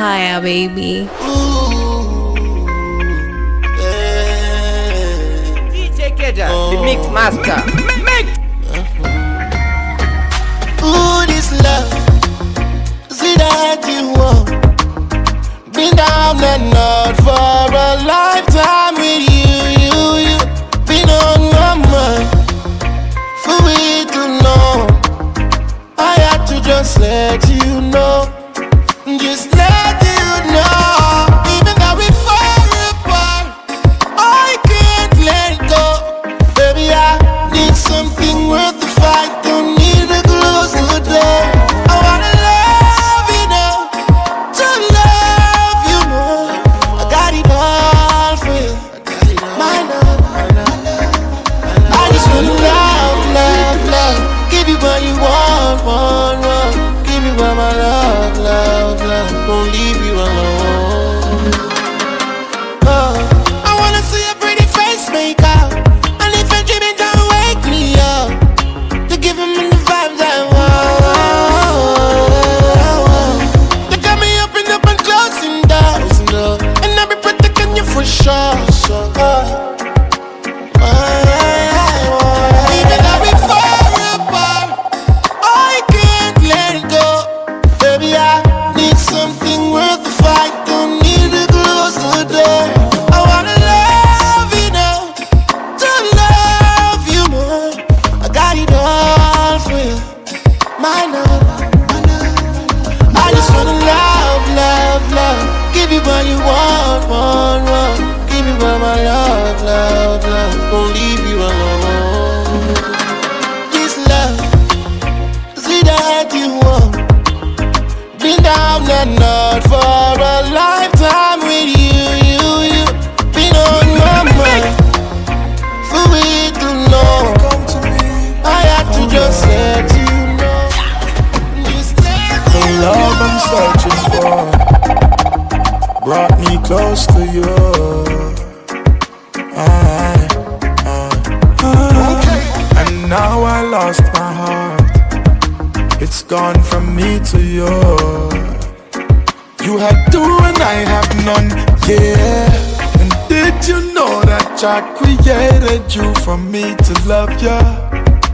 Higher, baby. DJ Keja, the mix master. Ooh, this love, see that you want. Been down and out for a lifetime with you. Been on my mind for way too long. I had to just let you know. Just let you know. Even though we fall apart, I can't let go. Baby, I need something worth the fight. Don't need to close the door. I wanna love you now, to love you more. I got it all for you, my love. I just wanna love. Give you what you want. Give you all my love. Won't leave you alone. I wanna see your pretty face make up. And if you're dreaming, don't wake me up. To give him the vibes I want. They got me up and closing doors. And I'll be protecting you for sure. Even though we fall apart, I can't let it go. Baby, I need something worth the fight. Don't need to close the door. I wanna love you now, to love you more. I got it all for you, my love. I just wanna love. Give you what you want. Give you all my love. Won't leave you alone. This love, see that you want. Been down and out for a lifetime with you. Been on my mind for way too long. I have to just let you know. Just let The you love know. I'm searching for brought me close to you. And now I lost my heart. It's gone from me to you. You had two and I have none, yeah. And did you know that I created you for me to love you?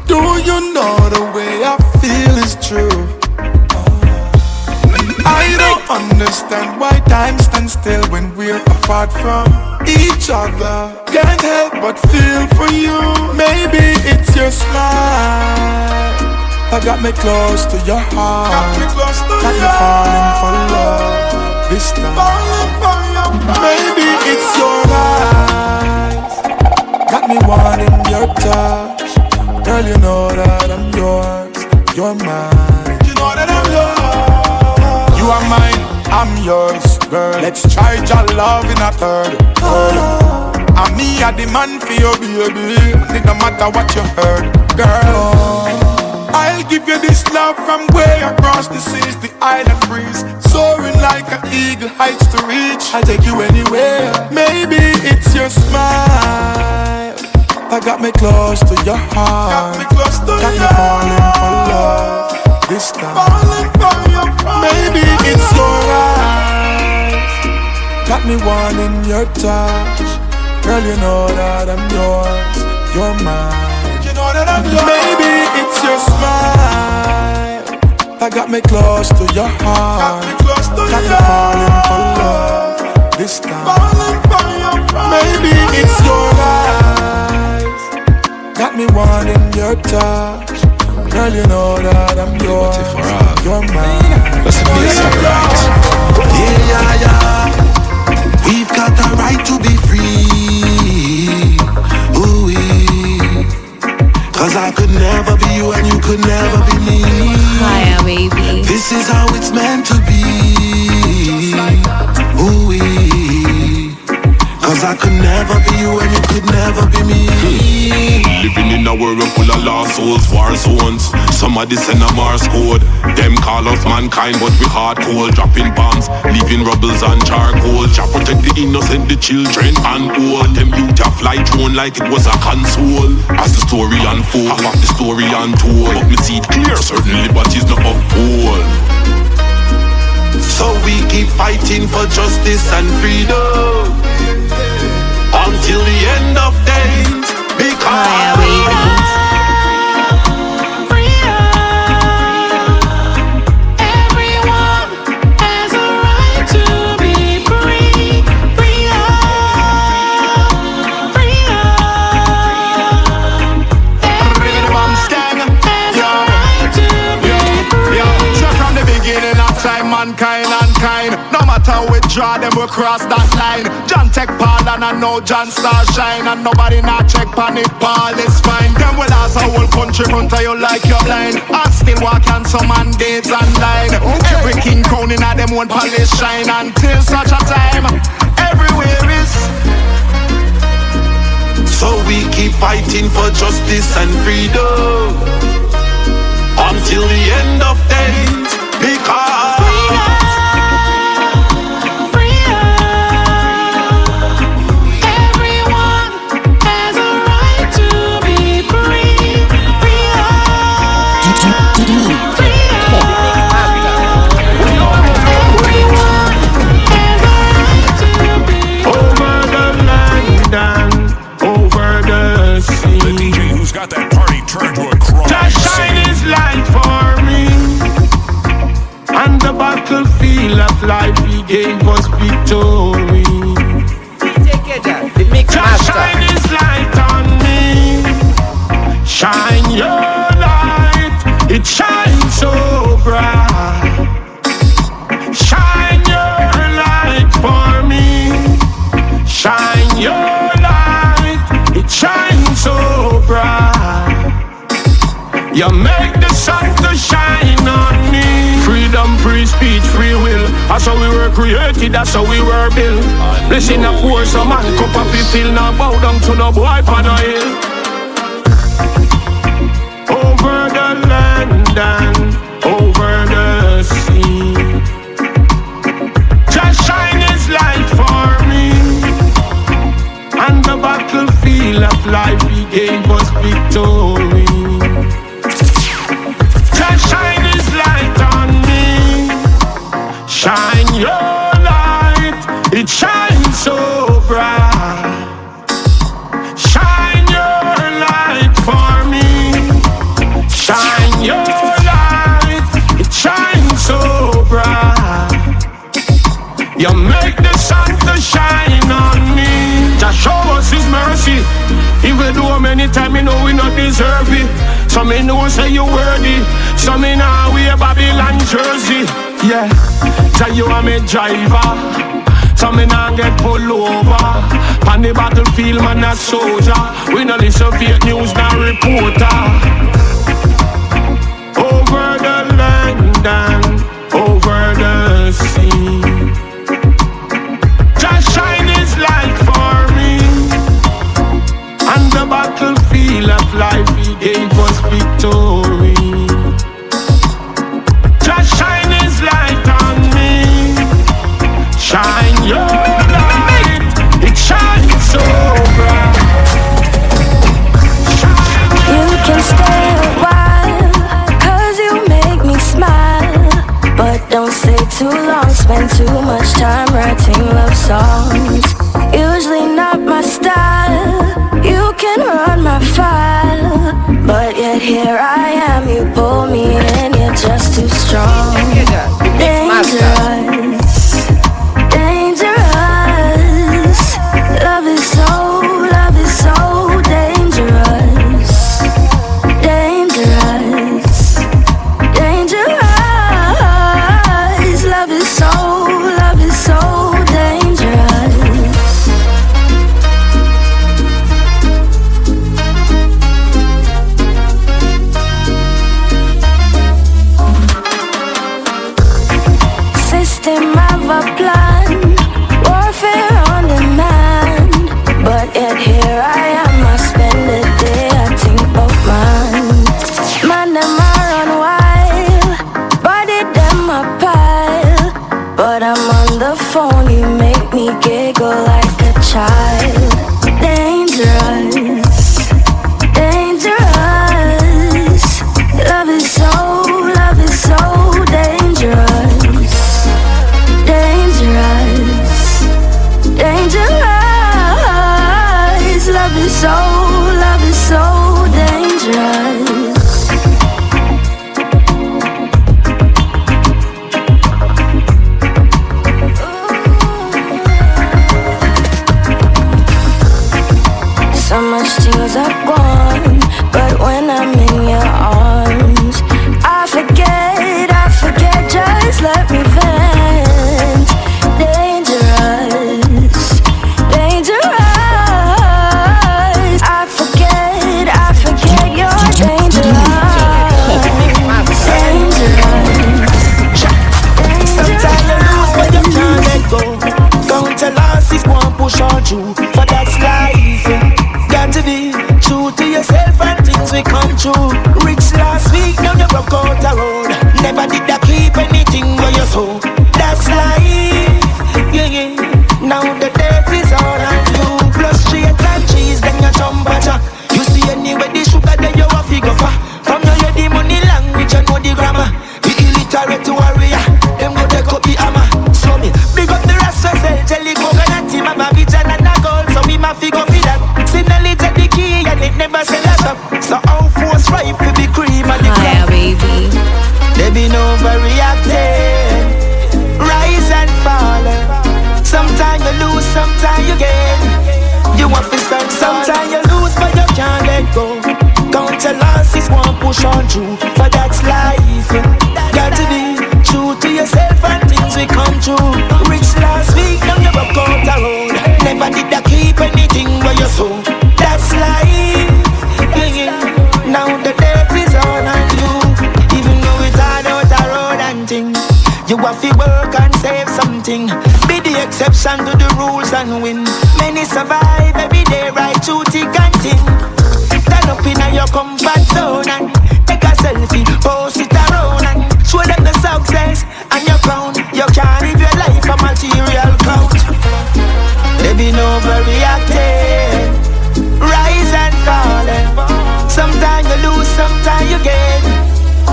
Do you know the way I feel is true? I don't understand why time stands still when we're apart from each other. Can't help but feel for you. Maybe it's your smile that got me close to your heart. Got me falling for love this time. Maybe it's your eyes got me wanting your touch. Girl, you know that I'm yours. You're mine. You know that I'm yours. You are mine, I'm yours, girl. Let's try your love in a third world. And me a the man for your baby. It no matter what you heard, girl. I'll give you this love from way across the seas, the island breeze, soaring like an eagle, heights to reach. I'll take you anywhere. Maybe it's your smile that got me close to your heart. Got me falling for love this time. Maybe it's your eyes got me wanting your touch. Girl, you know that I'm yours. You're mine. You know that I'm yours. Maybe it's your smile that got me close to your heart. Got me falling for love this time. Maybe it's your eyes got me wanting your touch. Girl, you know that I'm yours. You're mine. Let's be alright. Yeah. We've got the right to be free. Ooh-wee. Cause I could never be you and you could never be me. Higher, baby. This is how it's meant to be. Ooh-wee. Cause I could never be you and you could never be me. Living in a world full of lost souls, war zones. Somebody send a Morse code. Them call us mankind, but we hard cold. Dropping bombs, leaving rubbles and charcoal. Jah protect the innocent, the children and old. Them youth a fly thrown like it was a console. As the story unfold, half of the story untold. But me see it clear, certain liberties not uphold. So we keep fighting for justice and freedom until the end of days. Because mankind and kind. No matter which draw them will cross that line. John take Paul and I know John star shine. And nobody not check pan if Paul is fine. Them will ask a whole country front of you like you're blind. I still walk on some man dates and line. Every king crown in a them one palace shine. Until such a time everywhere is. So we keep fighting for justice and freedom until the end of days. Because battlefield of life, He gave us victory. Just shine His light on me. Shine your light, it shines so bright. Shine your light for me. Shine your light, it shines so bright. You make the sun to shine on me. Freedom, free speech, free will. That's how we were created, that's how we were built. Blessing a poor, some man cup of fill. Now bow down to no boy pan a hill. Over the land and over the sea, just shine His light for me. On the battlefield of life, He gave us victory. Just shine His light on me. Shine your light, it shines so bright. Shine your light for me. Shine your light, it shines so bright. You make the sun to shine on me. Just show us His mercy. Even though many times we know we not deserve it. Some me know say you worthy. Some me now wear Babylon jersey. Yeah, tell you I'm a driver. Some me now get pulled over. On the battlefield man a soldier. We no listen fake news now reporter. Over the land and over the sea, just shine His light for me. On the battlefield of life, He gave us victory. Just shine His light on me. Shine your light, it shines so bright. You can stay a while, 'cause you make me smile. But don't stay too long, spend too much time writing love songs. Usually not my style, you can run my file. But yet here I am, you pull me in, you're just too strong. Dangerous, dangerous. Love is so dangerous. Dangerous, dangerous. Love is so dangerous. System of a plan, warfare on demand. But yet here I am, I spend the day, I think about mine. Man, them I run wild, body them a pile. But I'm on the phone, you make me giggle like a child. Dangerous, dangerous. Love is so dangerous. love is so dangerous. So much things are gone, but when I'm in your arms, I forget, just let me vent. Dangerous, dangerous. I forget you're dangerous. Dangerous. Sometimes you lose but you can't let go. Count your losses, one push on through. For that's life. Got to be true to yourself and things will come true. Rich last week, now you broke out the road. Never did I keep anything where you sold. That's life, yeah, yeah. Now the death is all on you. Plus straight and cheese, then you jump back. You see anywhere the sugar, then you a figure for. From you hear the money language, you know the grammar. The illiterate warrior, them go take up the hammer. So me, big up the rest of the jelly coconut, team of a vision and a goal. So me ma figure for that. Signal it at the key and it never sell us up. So how force ripe to be cream and the Fyah, baby. they been overreacting, rise and fall. Sometimes you lose, sometimes you gain. You want to start, sometimes you lose but you can't let go. Count your losses, one push on through. For that's life. Got to be true to yourself and things will come true. Rich last week, now you broke out the road. Never did I keep anything where you sold. That's life, yeah, yeah. Now the death is all on you. Even though it's hard out the road and thing, you have to work and save something. Be the exception to the rules and win. Many survive every day right through thick and thin. Turn up in your comfort zone and take a selfie, post it around and show them the success and your crown. You can't live your life a material count. They been overreacting, rise and fall. Sometimes you lose, sometimes you gain.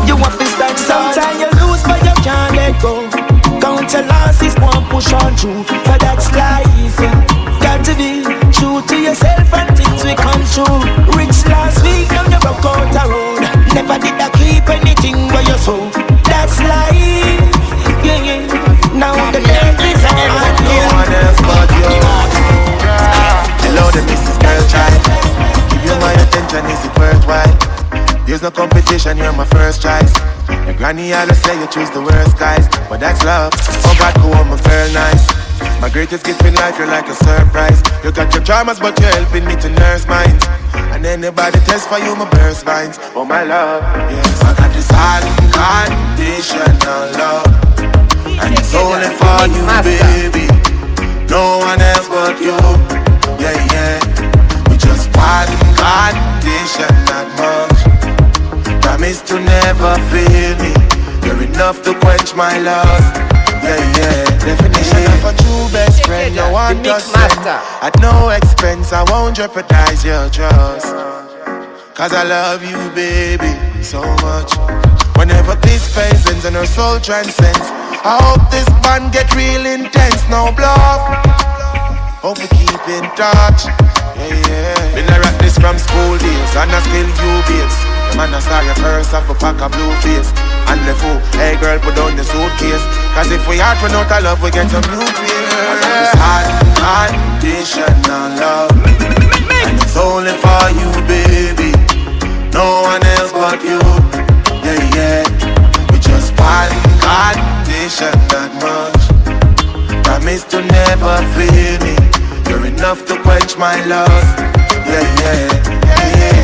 You want to start, sometimes you lose but you can't let go. Count your losses, one push on through. For that's life. Got to be true to yourself and things will come true. Rich last week, now you broke out the road. Never did I keep anything where you sold. That's life, yeah, yeah. Now the death is all on you. No one else but you. Hello, the Mrs. Girl Child. Give you my attention, is it worthwhile? There's no competition, you're my first choice. Your granny always say you choose the worst guys, but that's love. Oh God, go on, my girl, nice. My greatest gift in life, you're like a surprise. You got your traumas, but you're helping me to nurse minds. And anybody test for you, my burst vines. Oh my love, yes, I got this unconditional love, and it's only for you, baby. No one else but you. Yeah, yeah. We just one condition, not much. Promise to never fail me. You're enough to quench my lust. Yeah, yeah. Definition of a true best friend. No one does at no expense. I won't jeopardize your trust, cause I love you, baby, so much. Whenever this phase ends and her soul transcends, I hope this band get real intense. No bluff, hope we keep in touch. Yeah, yeah. Been a rock this from school days, and I still you base. The man a star your purse off a pack of blue face. And the fool, hey girl, put down the suitcase, cause if we hard run out of love, we get some nuclear. It's unconditional love, and it's only for you, baby. No one else but you. Yeah, yeah. We just one condition, not much. Promise to never fail me. You're enough to quench my love. Yeah, yeah, yeah, yeah.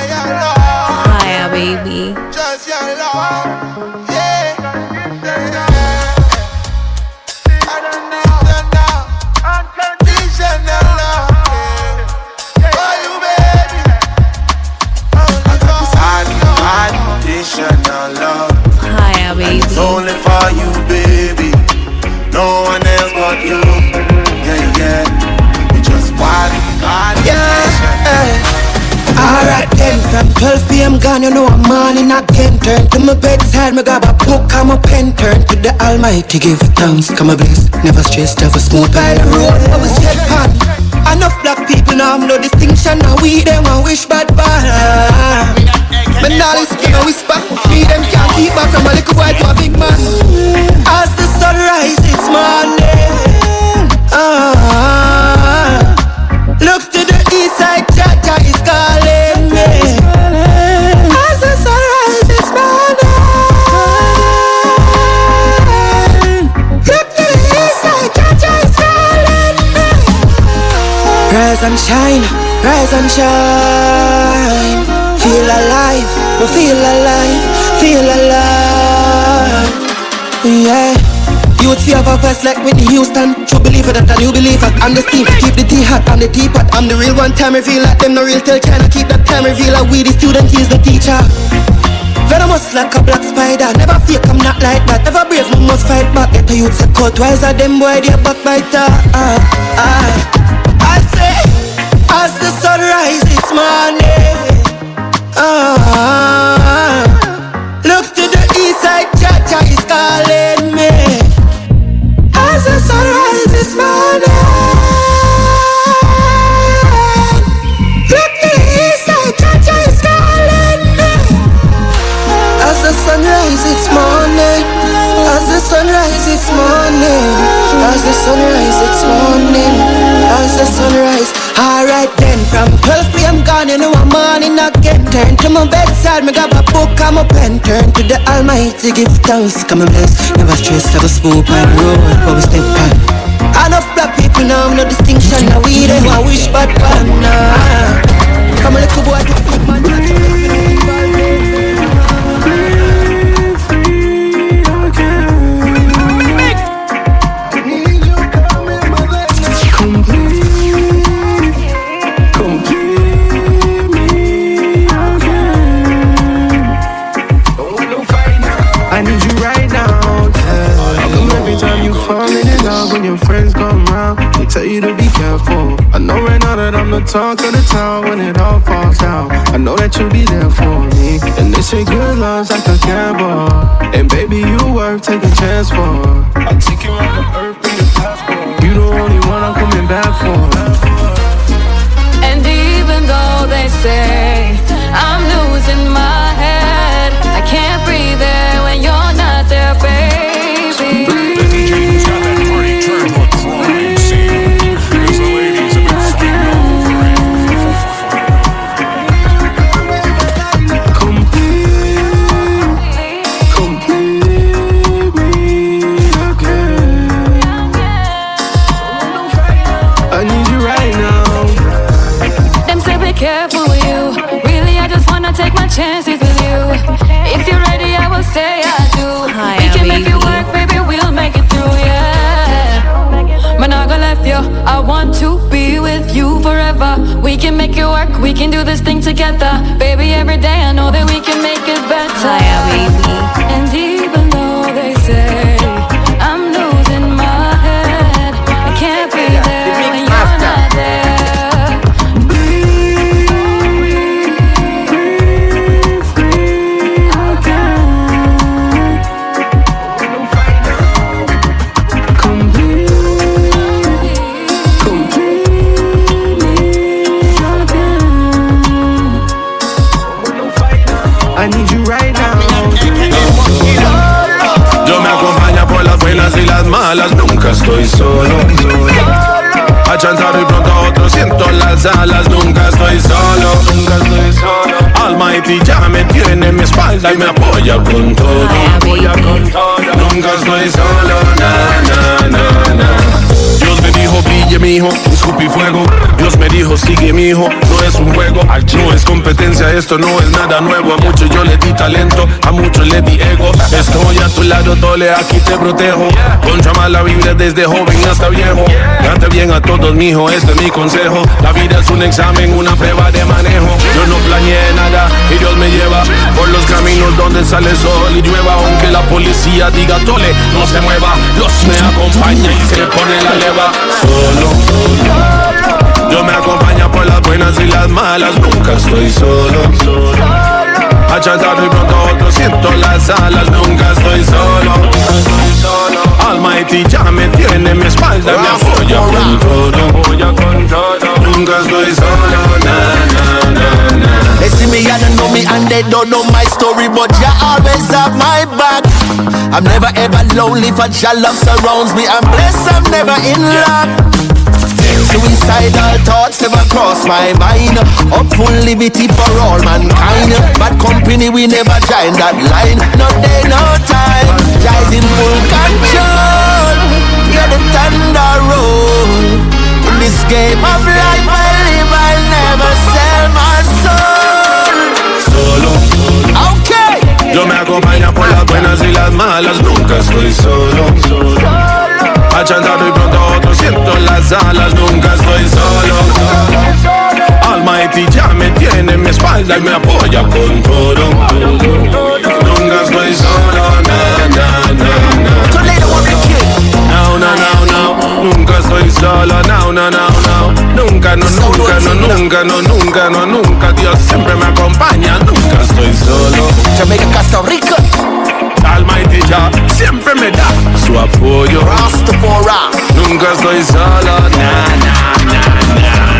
Fyah, baby. Just your love, yeah. I don't need you now. Unconditional love, yeah. For you, baby. I got this unconditional love. Fyah, baby. It's only for you, baby. No one else but you. Yeah, yeah. We just one condition. Alright then, from 12 p.m. gone, you know I'm on in again. turn to my bedside, me grab a book and my pen. Turn to the Almighty, give thanks. Come a bless, never stressed, never smooth by the road. I was step on. Enough black people now have no distinction. Now we them and wish bad. But now listen to me whisper. Me them can't keep back from a little boy to a big man. As the sun rises, it's morning. Look to the east side, Jaja is calling me. As the sun rises, it's morning. Look to the east side, Jaja is calling me. Rise and shine, rise and shine. Feel alive, we feel alive, feel alive. Yeah. Youth fear of a verse like Whitney Houston. True believer that a new believer. I'm the steam, keep the tea hot, I'm the teapot. I'm the real one time reveal like them no real tell China. Keep that time reveal like we the student, he's the teacher. Venomous like a black spider. Never fake, I'm not like that. Never brave, no must fight back. Get a youth say cut twice of them boy, they a backbiter. I say, as the sun rises, it's morning. Look to the east side, Jaja is calling me. As the sun rises, it's morning. Look to the east side, Jaja is calling me. As the sun rises, it's morning. As the sun rises, it's morning. As the sun rises, it's morning. As the sun rises. Alright then, from 12 p.m. gone, you know I'm morning again. Turn to my bedside, me grab a book and my pen. Turn to the Almighty, give thanks, come and bless. Never stress, never smooth on the road, but we step on. Enough black people now, no distinction. Now we them a wish bad nah. Come a little boy, to flip man, when your friends come round, they tell you to be careful. I know right now that I'm the talk of the town when it all falls down. I know that you'll be there for me. And they say good love's like a gamble, and baby, you worth taking a chance for. I'll take you around the earth in your passport. You the only one I'm coming back for. And even though they say I'm losing my head, I can't breathe there when you're not there, baby. Careful with you. Really, I just wanna take my chances with you. If you're ready, I will say I do. We can make it work, baby, we'll make it through, yeah. But not gonna left you. I want to be with you forever. We can make it work, we can do this thing together. Baby, every day I know that we can make it better. And even though they say I'm losing my head, I can't be there when you're not there. Y las malas, nunca estoy solo. A chantar y pronto a otro siento las alas, nunca estoy solo. Almighty ya me tiene en mi espalda y me apoya con todo. Nunca estoy solo, Dios me dijo, brille mi hijo, escupí fuego. Dios me dijo, sigue mi hijo, no es un juego, no es competencia, esto no es nada nuevo. A muchos yo le di talento, a muchos le di ego. Estoy a tu lado, Tole, aquí te protejo. Contra más la Biblia desde joven hasta viejo. Date bien a todos, mijo, este es mi consejo. La vida es un examen, una prueba de manejo. Yo no planeé nada y Dios me lleva por los caminos donde sale sol y llueva. Aunque la policía diga, Tole, no se mueva, Dios me acompaña y se pone la leva. Solo, Dios me acompaña por las buenas y las malas, nunca estoy solo. Achatado y pronto otro siento las alas, nunca estoy solo. Almighty ya me tiene en mi espalda, me apoya con todo. Nunca estoy solo, na, na, na, na. They see me and they know me and they don't know my story, but Jah always have my back. I'm never ever lonely, for Jah love surrounds me. I'm blessed, I'm never in luck. Suicidal thoughts never cross my mind. Up full liberty for all mankind. Bad company we never join that line. No day, no time. Jah is in full control. Hear the thunder roll. In this game of life I live, I'll never sell my soul. Solo. Okay. Yo me acompaña por las buenas y las malas, nunca estoy solo. Achantado y pronto otro siento las alas, nunca estoy solo. Almighty ya me tiene en mi espalda y me apoya con todo. Nunca estoy solo, na, na, na, na. Toledo on the kid. No, no, no, no, nunca estoy solo, no, no, no, no. Nunca, no, nunca, no, nunca, no, nunca, no, nunca. Dios siempre me acompaña, nunca estoy solo. Jamaica, Costa Rica. Almighty ya siempre me da su apoyo. Rastafari. Nunca estoy solo, na, na, na, na.